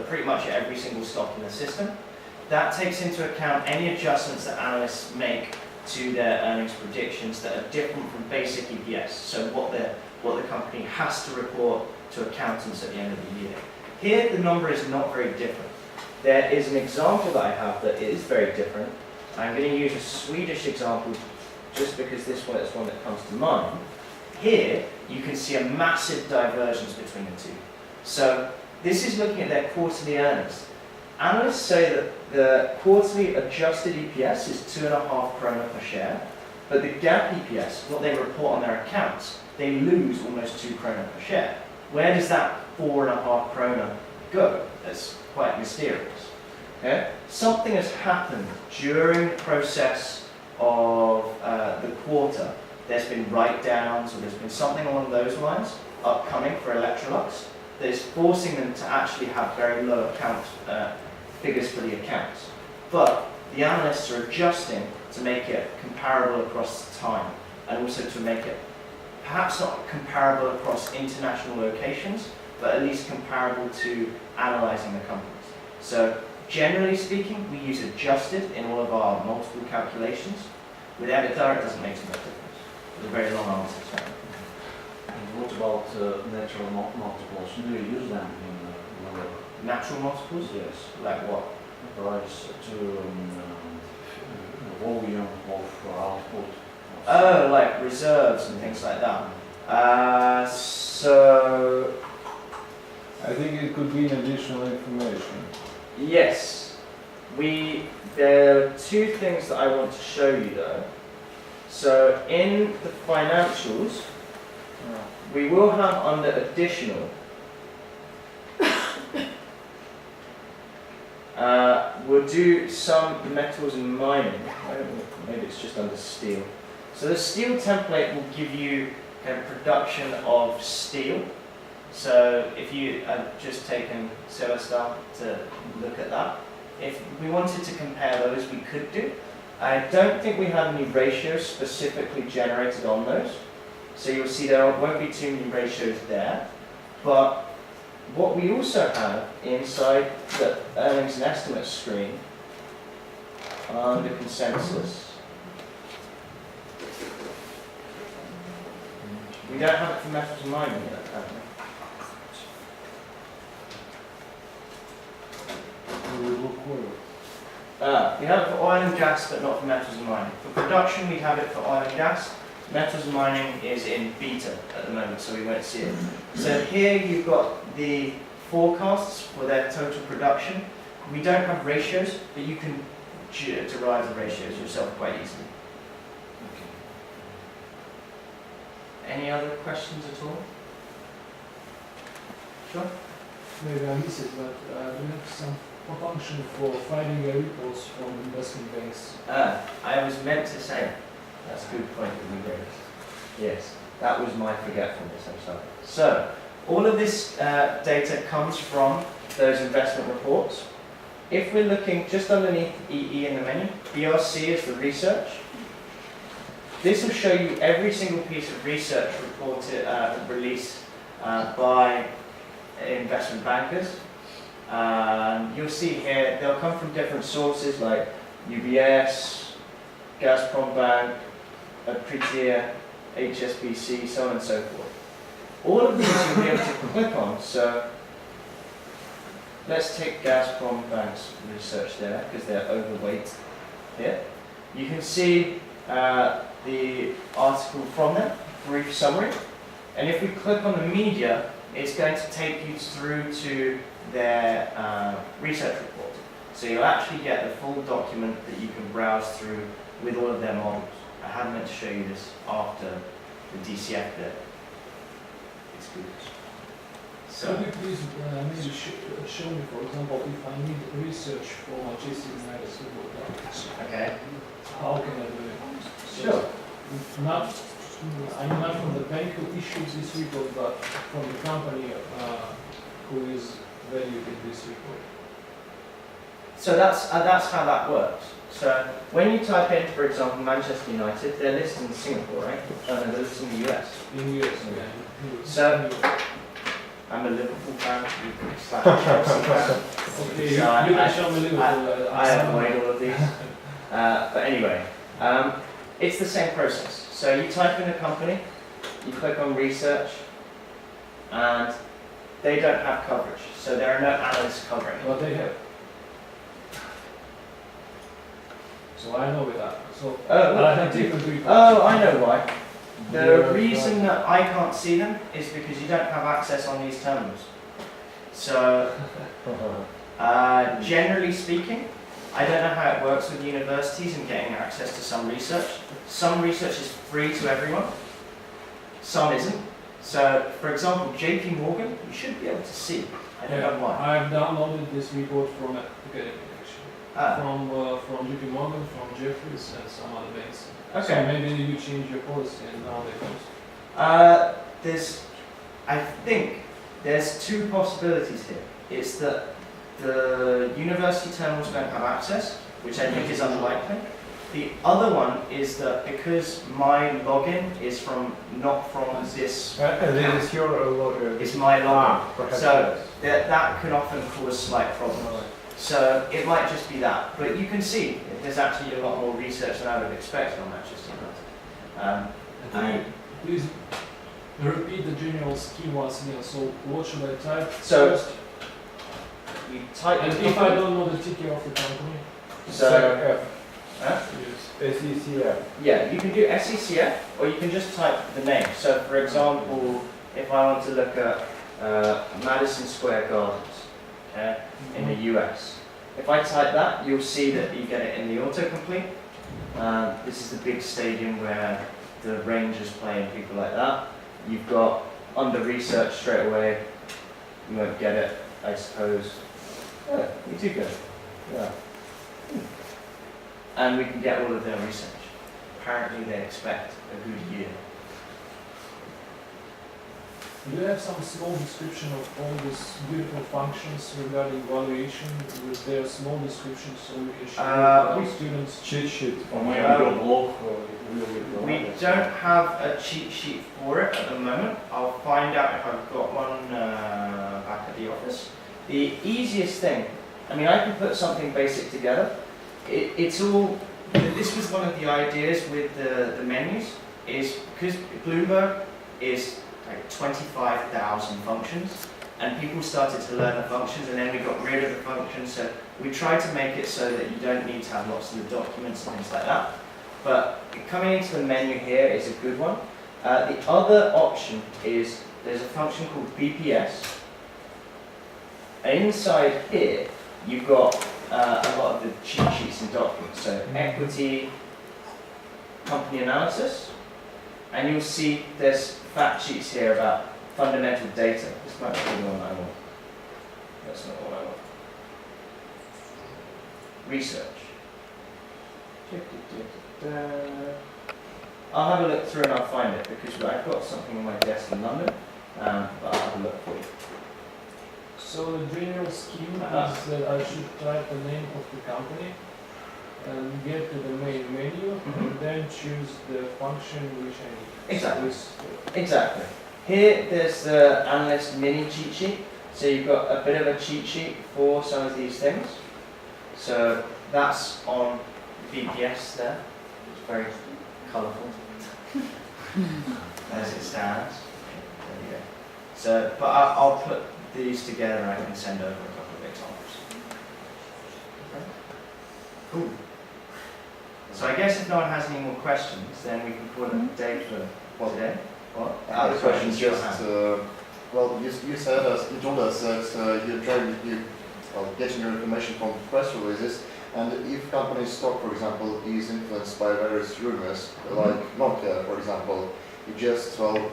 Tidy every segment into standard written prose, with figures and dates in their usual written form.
pretty much every single stock in the system. That takes into account any adjustments that analysts make to their earnings predictions that are different from basic EPS, so what the company has to report to accountants at the end of the year. Here, the number is not very different. There is an example that I have that is very different. I'm going to use a Swedish example just because this one is one that comes to mind. Here, you can see a massive divergence between the two. So, this is looking at their quarterly earnings. Analysts say that the quarterly adjusted EPS is 2.5 krona per share, but the GAAP EPS, what they report on their accounts, they lose almost 2 krona per share. Where does that 4.5 krona go? That's quite mysterious. Okay? Something has happened during the process of the quarter. There's been write-downs, or there's been something along those lines upcoming for Electrolux that is forcing them to actually have very low account figures for the accounts. But the analysts are adjusting to make it comparable across time, and also to make it perhaps not comparable across international locations, but at least comparable to analyzing the companies. So generally speaking, we use adjusted in all of our multiple calculations. With EBITDA, it doesn't make so much difference. It's a very long answer. So. And what about natural multiples? Do you use them in natural multiples? Yes. Like what? Price to volume of output. Oh, like reserves and things like that. So I think it could be an additional information. yes, there are two things that I want to show you though. So in the financials, we will have under additional, we'll do some metals and mining. Maybe it's just under steel. So the steel template will give you a production of steel. So if you have just taken Celestar to look at that, if we wanted to compare those, we could do. I don't think we have any ratios specifically generated on those. So you'll see there won't be too many ratios there. But what we also have inside the earnings and estimates screen under consensus, we don't have it for metals and mining yet, apparently. We have it for oil and gas, but not for metals and mining. For production, we have it for oil and gas. Metals and mining is in beta at the moment, so we won't see it. So here you've got the forecasts for their total production. We don't have ratios, but you can derive the ratios yourself quite easily. Any other questions at all? Sure? Maybe I miss it, but do you have some function for finding the reports from investment banks? I was meant to say, that's a good point that we raised. Yes, that was my forgetfulness, I'm sorry. So, all of this data comes from those investment reports. If we're looking just underneath EE in the menu, BRC is the research. This will show you every single piece of research reported, released by investment bankers. You'll see here, they'll come from different sources like UBS, Gazprom Bank, Apritia, HSBC, so on and so forth. All of these you'll be able to click on, so let's take Gazprom Bank's research there, because they're overweight here. You can see the article from them, brief summary, and if we click on the media, it's going to take you through to their research report. So you'll actually get the full document that you can browse through with all of their models. I had meant to show you this after the DCF bit. It's good. So, could you please maybe show me, for example, if I need research for Manchester United football club? okay, How can I do it? So sure. I'm not from the bank who issues this report, but from the company who is valued in this report. So that's how that works. So when you type in, for example, Manchester United, they're listed in Singapore, right? No, they're listed in the US. In US, So I'm a Liverpool fan. You can slash Chelsea fan. Okay, So you can show me Liverpool. I avoid all of these. But anyway, it's the same process. So you type in a company, you click on research, and they don't have coverage. So there are no analysts covering it. But they have. So I know that. So Oh, I have different reports. oh, I know why. The reason that I can't see them is because you don't have access on these terminals. So, generally speaking, I don't know how it works with universities and getting access to some research. Some research is free to everyone, some isn't. So, for example, JP Morgan, you should be able to see. I don't know why. I've downloaded this report from academic actually. From JP Morgan, from Jeffries, and some other banks. So Okay. maybe you change your policy and now they post. I think there's two possibilities here. It's that the university terminals don't have access, which I think is unlikely. The other one is that because my login is not from this, This is your it's my login. perhaps. So that can often cause slight problems. So it might just be that. But you can see there's actually a lot more research than I would have expected on Manchester United. Please repeat the general scheme once again. So what should I type So- first? You type And in if I don't know the ticker of the company? So, huh? Yes. SECF. Yeah, you can do SECF or you can just type the name. So for example, if I want to look at Madison Square Gardens, okay, in the US. If I type that, you'll see that you get it in the autocomplete. This is the big stadium where the Rangers play and people like that. You've got under research straight away. You won't get it, I suppose. Oh, you do get it. Yeah. And we can get all of their research. Apparently they expect a good year. Do you have some small description of all these beautiful functions regarding valuation with their small description so we can share with our students? Cheat sheet. On my blog, we will be We provided. don't have a cheat sheet for it at the moment. I'll find out if I've got one back at the office. The easiest thing, I mean, I can put something basic together. It's all, this was one of the ideas with the menus, is because Bloomberg is like 25,000 functions, and people started to learn the functions, and then we got rid of the functions, so we tried to make it so that you don't need to have lots of the documents and things like that. But coming into the menu here is a good one. The other option is there's a function called BPS. And inside here, you've got a lot of the cheat sheets and documents. So equity, company analysis, and you'll see there's fact sheets here about fundamental data. This might be the one I want. That's not what I want. Research. I'll have a look through and I'll find it because I've got something on my desk in London, but I'll have a look for you. So the general scheme is that I should type the name of the company and get to the main menu and then choose the function which I need. Exactly. So Exactly. Here, there's the analyst mini cheat sheet. So you've got a bit of a cheat sheet for some of these things. So that's on BPS there. It's very colourful. As it stands. There you go. So, but I'll put these together and I can send over a couple of examples. Okay. Cool. So I guess if no one has any more questions, then we can call it a day for today. What? The question is just, well, you said us, you told us that you're trying to getting your information from press releases, and if company's stock, for example, is influenced by various rumors, like Nokia, for example, you just, well,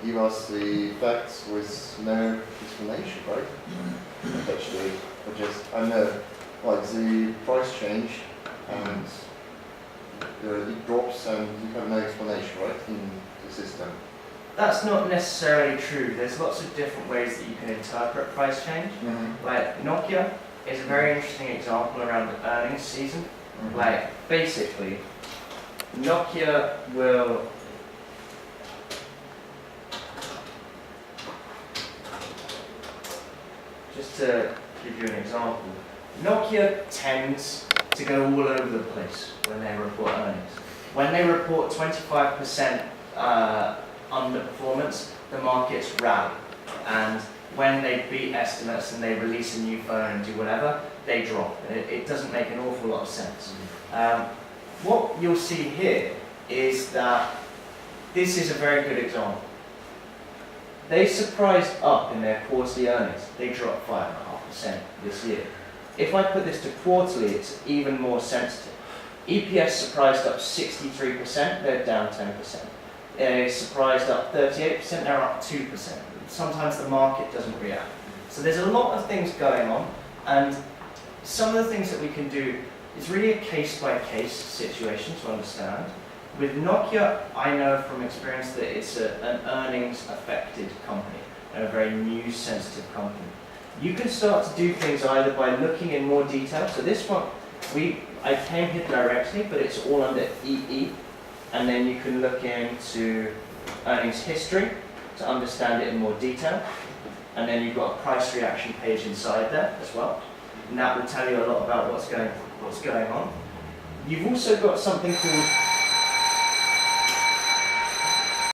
give us the facts with no explanation, right? Actually, or just, I know, like the price change, and it drops, and you have no explanation, right, in the system. That's not necessarily true. There's lots of different ways that you can interpret price change. Like Nokia is a very interesting example around the earnings season. Like basically, Nokia will just to give you an example, Nokia tends to go all over the place when they report earnings. When they report 25% underperformance, the markets rally. And when they beat estimates and they release a new phone and do whatever, they drop. It doesn't make an awful lot of sense. What you'll see here is that this is a very good example. They surprised up in their quarterly earnings. They dropped 5.5% this year. If I put this to quarterly, it's even more sensitive. EPS surprised up 63%, they're down 10%. They surprised up 38%, they're up 2%. Sometimes the market doesn't react. So there's a lot of things going on, and some of the things that we can do is really a case-by-case situation to understand. With Nokia, I know from experience that it's an earnings-affected company, and a very news-sensitive company. You can start to do things either by looking in more detail. So this one, I came here directly, but it's all under EE. And then you can look into earnings history to understand it in more detail. And then you've got a price reaction page inside there as well. And that will tell you a lot about what's going on. You've also got something called